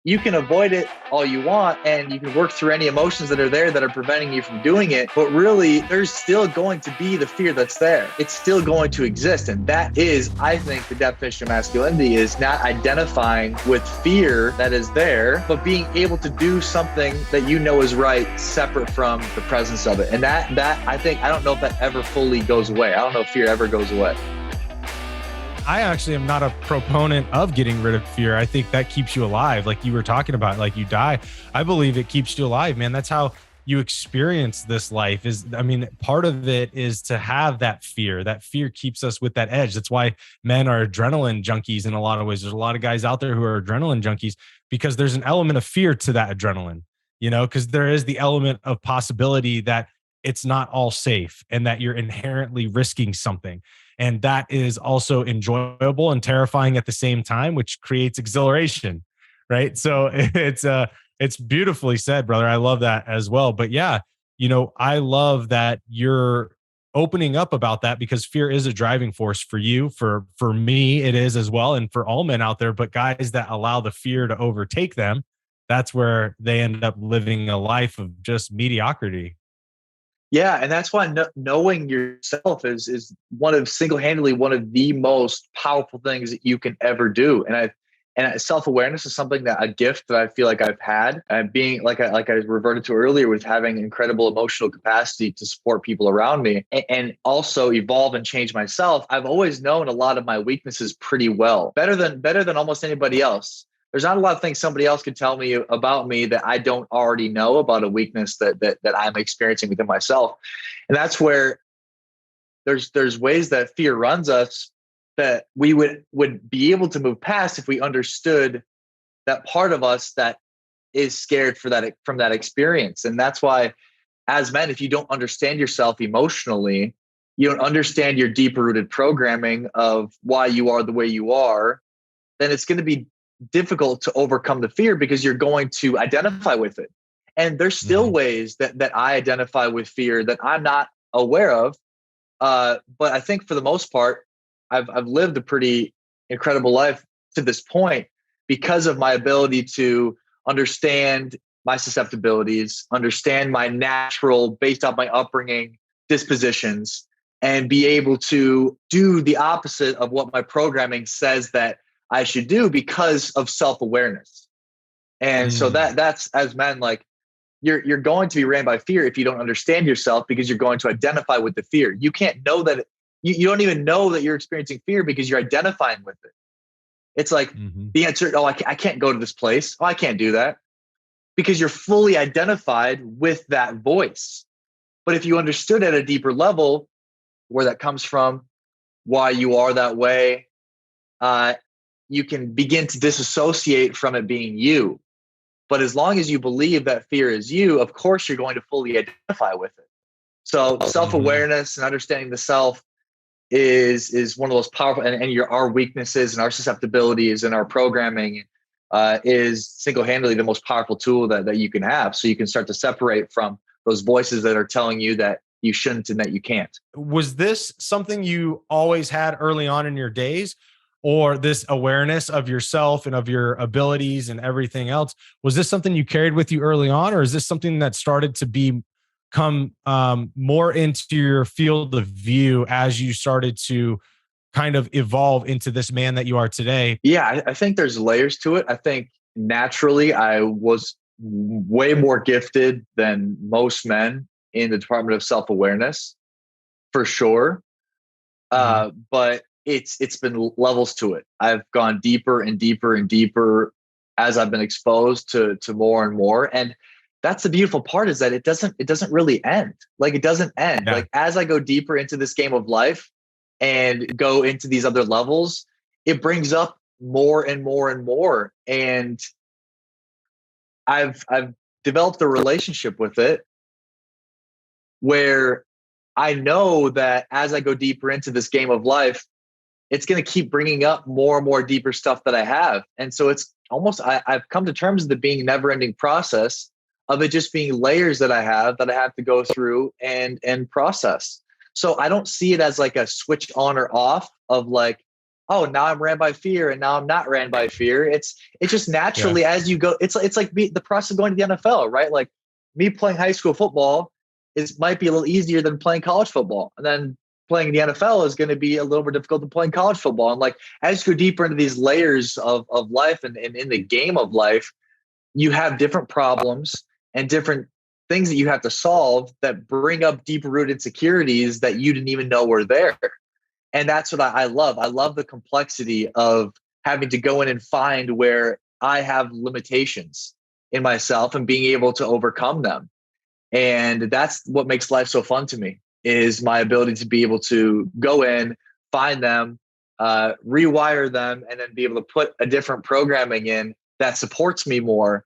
you can avoid it all you want and you can work through any emotions that are there that are preventing you from doing it. But really, there's still going to be the fear that's there. It's still going to exist. And that is, I think, the definition of masculinity is not identifying with fear that is there, but being able to do something that you know is right, separate from the presence of it. And that I think, I don't know if that ever fully goes away. I don't know if fear ever goes away. I actually am not a proponent of getting rid of fear. I think that keeps you alive. Like you were talking about, like you die. I believe it keeps you alive, man. That's how you experience this life part of it is to have that fear. That fear keeps us with that edge. That's why men are adrenaline junkies in a lot of ways. There's a lot of guys out there who are adrenaline junkies because there's an element of fear to that adrenaline, because there is the element of possibility that it's not all safe and that you're inherently risking something. And that is also enjoyable and terrifying at the same time, which creates exhilaration, right? So it's beautifully said, brother. I love that as well. But yeah, I love that you're opening up about that because fear is a driving force for you, for me, it is as well, and for all men out there. But guys that allow the fear to overtake them, that's where they end up living a life of just mediocrity. Yeah, and that's why knowing yourself is single-handedly one of the most powerful things that you can ever do. And self-awareness is something that a gift that I feel like I've had. And being like I reverted to earlier with having incredible emotional capacity to support people around me and also evolve and change myself. I've always known a lot of my weaknesses pretty well, better than almost anybody else. There's not a lot of things somebody else could tell me about me that I don't already know about a weakness that I'm experiencing within myself. And that's where there's ways that fear runs us that we would be able to move past if we understood that part of us that is scared from that experience. And that's why as men, if you don't understand yourself emotionally, you don't understand your deeper rooted programming of why you are the way you are, then it's going to be difficult to overcome the fear because you're going to identify with it. And there's still ways that I identify with fear that I'm not aware of. But I think for the most part, I've lived a pretty incredible life to this point because of my ability to understand my susceptibilities, understand my natural, based off my upbringing, dispositions, and be able to do the opposite of what my programming says that I should do because of self-awareness. And so that's, as men, like you're going to be ran by fear if you don't understand yourself because you're going to identify with the fear. You can't know that you don't even know that you're experiencing fear because you're identifying with it. It's like the answer, I can't go to this place. Oh, I can't do that because you're fully identified with that voice. But if you understood at a deeper level where that comes from, why you are that way, you can begin to disassociate from it being you. But as long as you believe that fear is you, of course, you're going to fully identify with it. So self-awareness and understanding the self is one of those powerful, and our weaknesses and our susceptibilities and our programming is single-handedly the most powerful tool that you can have. So you can start to separate from those voices that are telling you that you shouldn't and that you can't. Was this something you always had early on in your days? Or this awareness of yourself and of your abilities and everything else, was this something you carried with you early on? Or is this something that started to become more into your field of view as you started to kind of evolve into this man that you are today? Yeah, I think there's layers to it. I think naturally I was way more gifted than most men in the department of self-awareness, for sure. But it's been levels to it. I've gone deeper and deeper and deeper as I've been exposed to more and more. And that's the beautiful part, is that it doesn't really end. Like it doesn't end. Yeah. Like as I go deeper into this game of life and go into these other levels, it brings up more and more and more. And I've developed a relationship with it where I know that as I go deeper into this game of life, it's going to keep bringing up more and more deeper stuff that I have. And so it's almost, I've come to terms with it being a never ending process of it just being layers that I have to go through and process. So I don't see it as like a switch on or off of like, oh, now I'm ran by fear and now I'm not ran by fear. It's just Yeah. naturally as you go. It's like the process of going to the NFL, right? Like me playing high school football is might be a little easier than playing college football, and then playing in the NFL is going to be a little more difficult than playing college football. And like as you go deeper into these layers of life and in the game of life, you have different problems and different things that you have to solve that bring up deeper rooted insecurities that you didn't even know were there. And that's what I love. I love the complexity of having to go in and find where I have limitations in myself and being able to overcome them. And that's what makes life so fun to me, is my ability to be able to go in, find them, rewire them, and then be able to put a different programming in that supports me more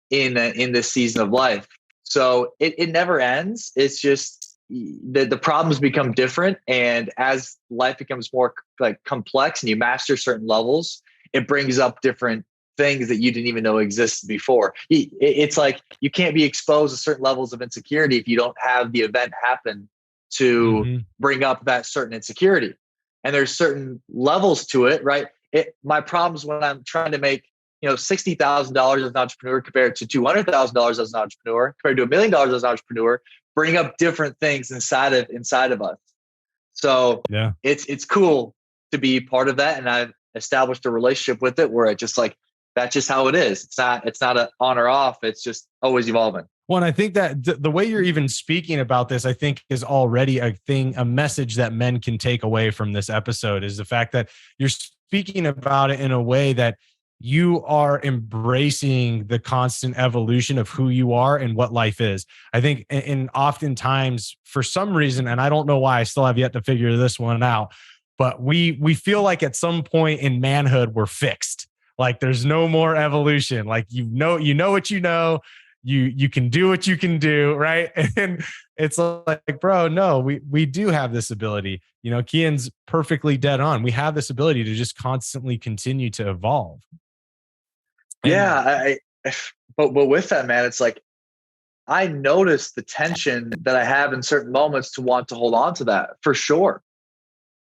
in this season of life. So it never ends. It's just the problems become different, and as life becomes more like complex and you master certain levels, it brings up different things that you didn't even know existed before. It's like you can't be exposed to certain levels of insecurity if you don't have the event happen to Mm-hmm. bring up that certain insecurity. And there's certain levels to it, right? My problems when I'm trying to make $60,000 as an entrepreneur compared to $200,000 as an entrepreneur, compared to $1 million as an entrepreneur, bring up different things inside of us. So Yeah. it's cool to be part of that, and I've established a relationship with it where it just like that's just how it is. It's not an on or off. It's just always evolving. Well, and I think that the way you're even speaking about this, I think is already a message that men can take away from this episode, is the fact that you're speaking about it in a way that you are embracing the constant evolution of who you are and what life is. I think, and oftentimes for some reason, and I don't know why, I still have yet to figure this one out, but we feel like at some point in manhood, we're fixed. Like there's no more evolution. Like, you know what you know, you can do what you can do, right? And it's like, bro, no, we do have this ability. Keyen's perfectly dead on. We have this ability to just constantly continue to evolve. And Yeah, but with that, man, it's like I notice the tension that I have in certain moments to want to hold on to that, for sure.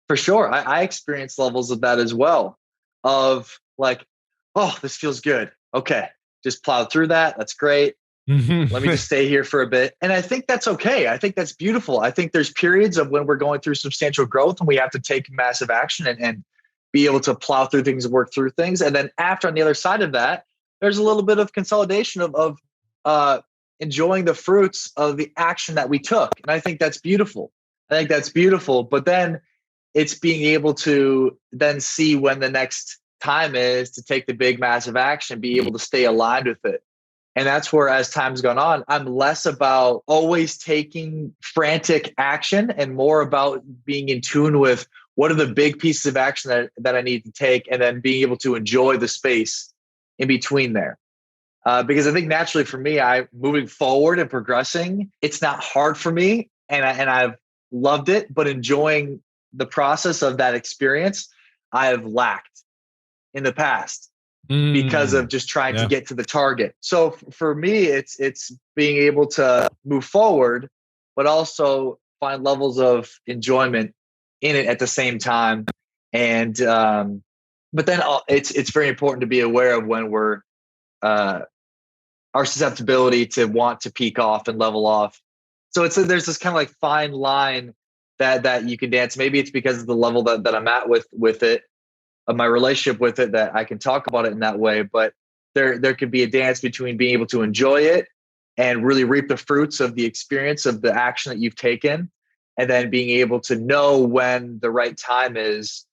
For sure. I experience levels of that as well, of like, oh, this feels good. Okay, just plowed through that. That's great. Let me just stay here for a bit. And I think that's okay. I think that's beautiful. I think there's periods of when we're going through substantial growth and we have to take massive action and be able to plow through things and work through things. And then after, on the other side of that, there's a little bit of consolidation of enjoying the fruits of the action that we took. And I think that's beautiful. But then it's being able to then see when the next time is to take the big, massive action, be able to stay aligned with it. And that's where, as time's gone on, I'm less about always taking frantic action and more about being in tune with what are the big pieces of action that I need to take, and then being able to enjoy the space in between there. Because I think naturally for me, moving forward and progressing, it's not hard for me, and I've loved it, but enjoying the process of that experience, I have lacked in the past because of just trying to get to the target. So for me, it's being able to move forward, but also find levels of enjoyment in it at the same time. And but then it's very important to be aware of when we're our susceptibility to want to peak off and level off. So there's this kind of like fine line that you can dance. Maybe it's because of the level that I'm at with it, of my relationship with it, that I can talk about it in that way. But there could be a dance between being able to enjoy it and really reap the fruits of the experience of the action that you've taken, and then being able to know when the right time is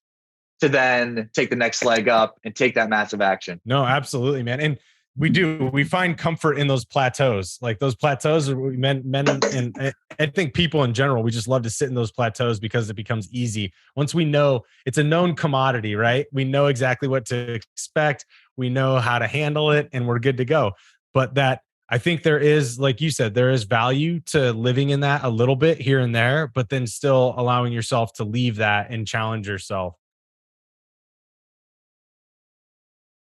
to then take the next leg up and take that massive action. No, absolutely, man. And we find comfort in those plateaus. Like those plateaus are men and I think people in general, we just love to sit in those plateaus because it becomes easy. Once we know it's a known commodity, right? We know exactly what to expect. We know how to handle it, and we're good to go. But that, I think there is, like you said, there is value to living in that a little bit here and there, but then still allowing yourself to leave that and challenge yourself.